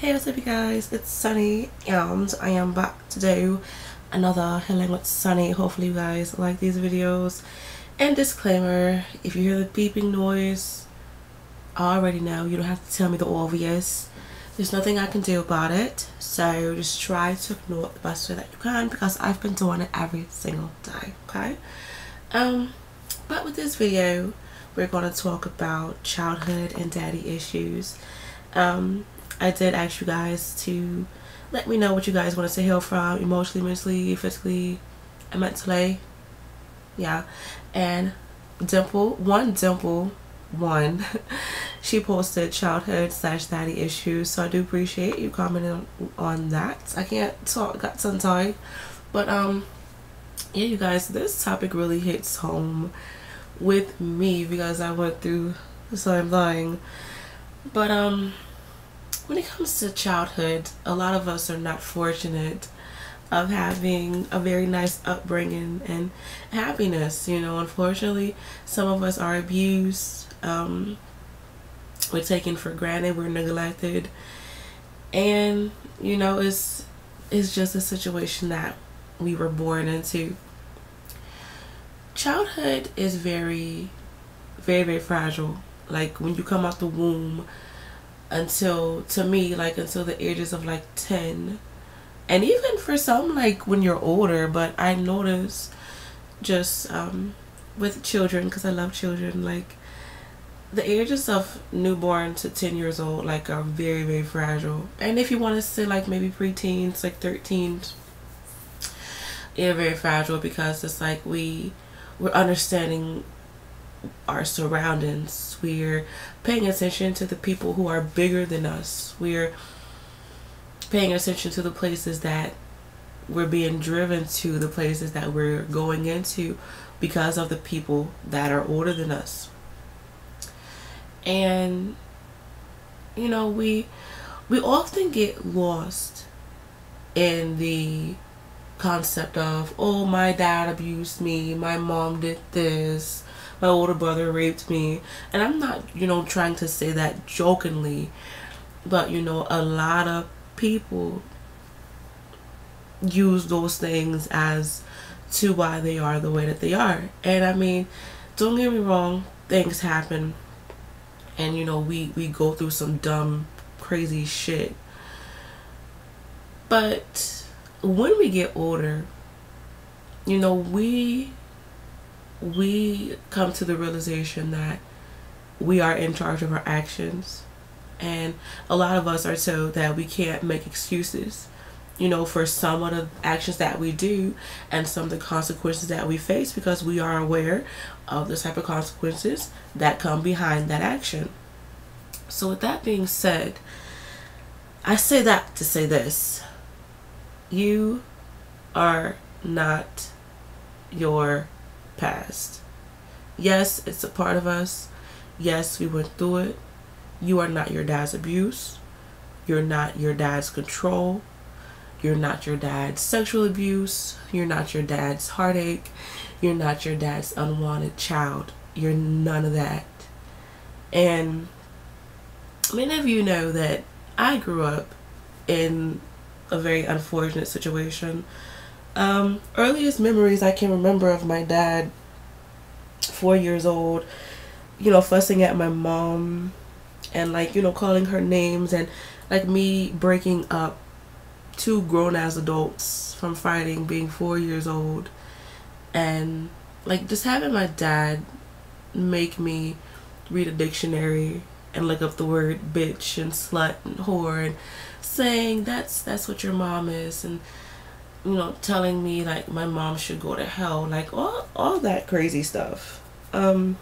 Hey, what's up you guys, it's Sunny and I am back to do another Healing with Sunny. Hopefully you guys like these videos. And disclaimer, if you hear the beeping noise, I already know, you don't have to tell me the obvious. There's nothing I can do about it, so just try to ignore it the best way that you can because I've been doing it every single day, okay? But with this video, we're going to talk about childhood and daddy issues. I did ask you guys to let me know what you guys wanted to heal from emotionally, mentally, physically, and mentally. Yeah. And Dimple, she posted childhood/daddy issues, so I do appreciate you commenting on that. I can't talk, got tongue tied, but yeah, you guys, this topic really hits home with me because I went through the same thing. But when it comes to childhood, a lot of us are not fortunate of having a very nice upbringing and happiness. You know, unfortunately, some of us are abused, we're taken for granted, we're neglected, and you know, it's just a situation that we were born into. Childhood is very, very, very fragile. Like when you come out the womb, until, to me, like until the ages of like 10, and even for some like when you're older. But I notice just with children, because I love children, like the ages of newborn to 10 years old like are very, very fragile. And if you want to say like maybe preteens, like 13, they're very fragile because it's like we're understanding our surroundings, we're paying attention to the people who are bigger than us, we're paying attention to the places that we're being driven to, the places that we're going into because of the people that are older than us. And you know, we often get lost in the concept of, oh, my dad abused me, my mom did this, my older brother raped me. And I'm not, you know, trying to say that jokingly, but you know, a lot of people use those things as to why they are the way that they are. And I mean, don't get me wrong, things happen, and you know, we go through some dumb, crazy shit. But when we get older, you know, we come to the realization that we are in charge of our actions. And a lot of us are told that we can't make excuses, you know, for some of the actions that we do and some of the consequences that we face, because we are aware of the type of consequences that come behind that action. So with that being said, I say that to say this: you are not your past. Yes, it's a part of us. Yes, we went through it. You are not your dad's abuse. You're not your dad's control. You're not your dad's sexual abuse. You're not your dad's heartache. You're not your dad's unwanted child. You're none of that. And many of you know that I grew up in a very unfortunate situation. Earliest memories I can remember of my dad, 4 years old, you know, fussing at my mom and like, you know, calling her names, and like me breaking up two grown-ass adults from fighting, being 4 years old, and like just having my dad make me read a dictionary and look up the word bitch and slut and whore and saying that's what your mom is, and you know, telling me like my mom should go to hell, like all that crazy stuff. And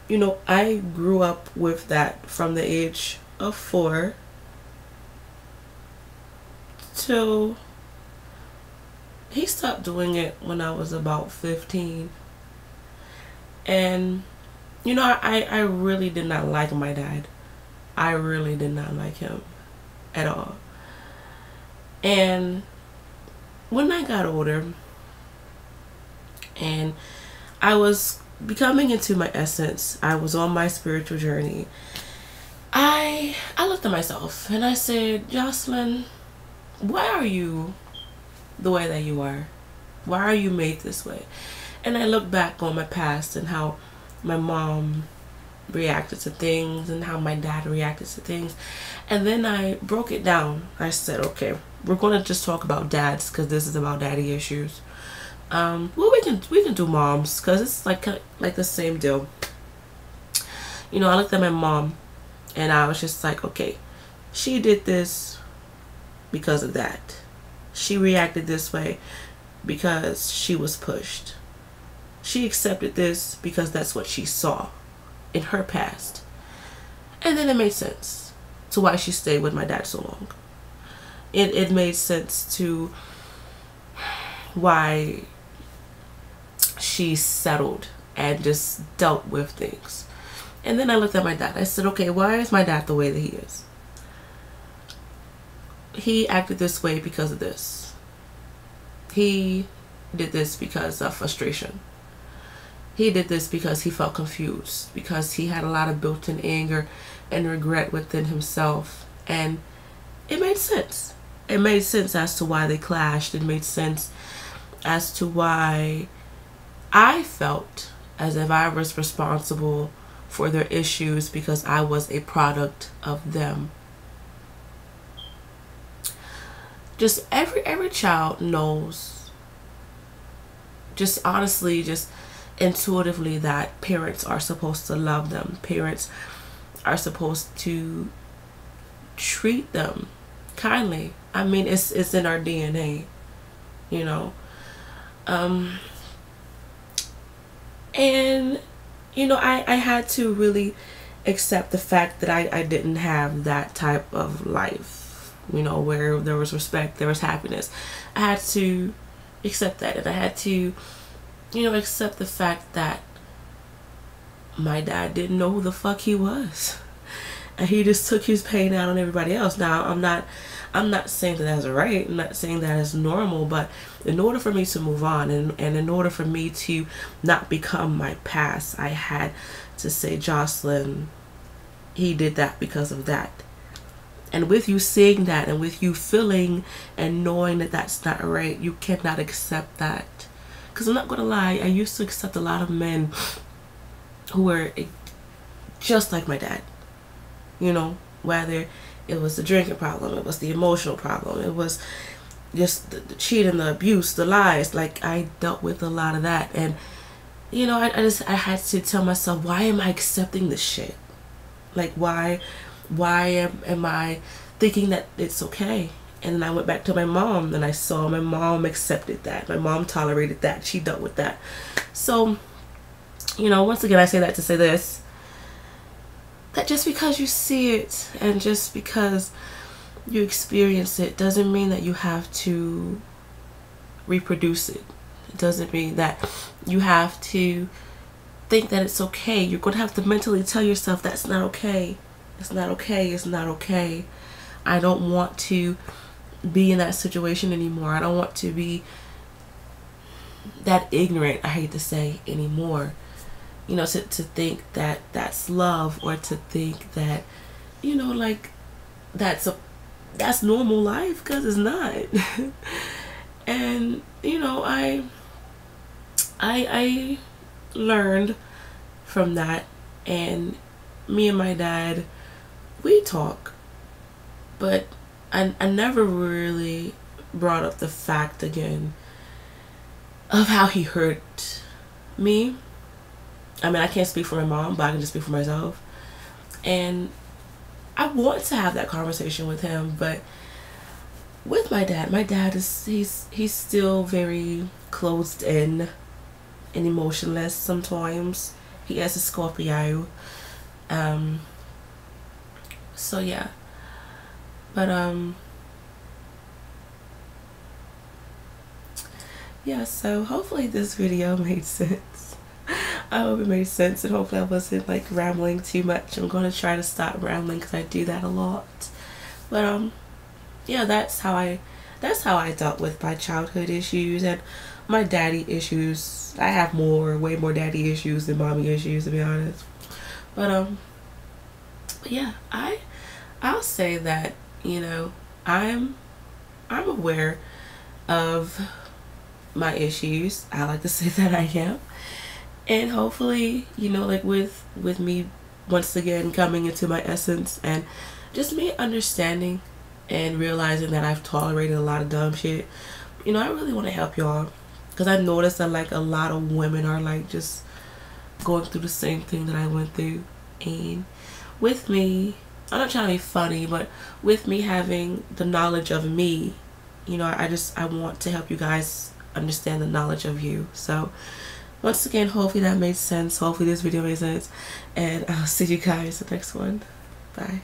you know, I grew up with that from the age of 4 till he stopped doing it when I was about 15. And you know, I really did not like my dad. I really did not like him at all. And when I got older and I was becoming into my essence, I was on my spiritual journey, I I looked at myself and I said, Jocelyn, why are you the way that you are? Why are you made this way? And I look back on my past and how my mom reacted to things and how my dad reacted to things. And then I broke it down. I said, okay, we're going to just talk about dads because this is about daddy issues. Well, we can do moms because it's like the same deal. You know, I looked at my mom and I was just like, okay, she did this because of that. She reacted this way because she was pushed. She accepted this because that's what she saw in her past. And then it made sense to why she stayed with my dad so long. It made sense to why she settled and just dealt with things. And then I looked at my dad. I said, okay, why is my dad the way that he is? He acted this way because of this. He did this because of frustration. He did this because he felt confused, because he had a lot of built-in anger and regret within himself. And it made sense. It made sense as to why they clashed. It made sense as to why I felt as if I was responsible for their issues because I was a product of them. Just every child knows, just honestly, just intuitively, that parents are supposed to love them. Parents are supposed to treat them kindly. I mean, it's in our DNA, you know. And you know, I had to really accept the fact that I didn't have that type of life, you know, where there was respect, there was happiness. I had to accept that, and I had to, you know, accept the fact that my dad didn't know who the fuck he was, and he just took his pain out on everybody else. Now, I'm not saying that that's right. I'm not saying that is normal, but in order for me to move on and in order for me to not become my past, I had to say, Jocelyn, he did that because of that. And with you seeing that and with you feeling and knowing that that's not right, you cannot accept that. Because I'm not going to lie, I used to accept a lot of men who were just like my dad. You know, whether it was the drinking problem, it was the emotional problem, it was just the cheating, the abuse, the lies. Like, I dealt with a lot of that. And, you know, I had to tell myself, why am I accepting this shit? Like, why am I thinking that it's okay? And then I went back to my mom and I saw my mom accepted that. My mom tolerated that. She dealt with that. So, you know, once again, I say that to say this, that just because you see it and just because you experience it doesn't mean that you have to reproduce it. It doesn't mean that you have to think that it's okay. You're going to have to mentally tell yourself that's not okay. It's not okay. It's not okay. I don't want to be in that situation anymore. I don't want to be that ignorant, I hate to say, anymore. You know, to think that that's love, or to think that, you know, like that's normal life, because it's not. And, you know, I learned from that, and me and my dad, we talk, but I never really brought up the fact again of how he hurt me. I mean, I can't speak for my mom, but I can just speak for myself. And I want to have that conversation with him, but with my dad is he's still very closed in and emotionless sometimes. He has a Scorpio. So yeah. But yeah, so hopefully this video made sense. I hope it made sense, and hopefully I wasn't like rambling too much. I'm going to try to stop rambling because I do that a lot. But yeah, that's how I dealt with my childhood issues and my daddy issues. I have way more daddy issues than mommy issues, to be honest. But yeah, I I'll say that, you know, I'm aware of my issues. I like to say that I am. And hopefully, you know, like with me once again coming into my essence and just me understanding and realizing that I've tolerated a lot of dumb shit, you know, I really want to help y'all, because I noticed that like a lot of women are like just going through the same thing that I went through. And with me, I'm not trying to be funny, but with me having the knowledge of me, you know, I want to help you guys understand the knowledge of you. So once again, hopefully that made sense. Hopefully this video made sense, and I'll see you guys in the next one. Bye.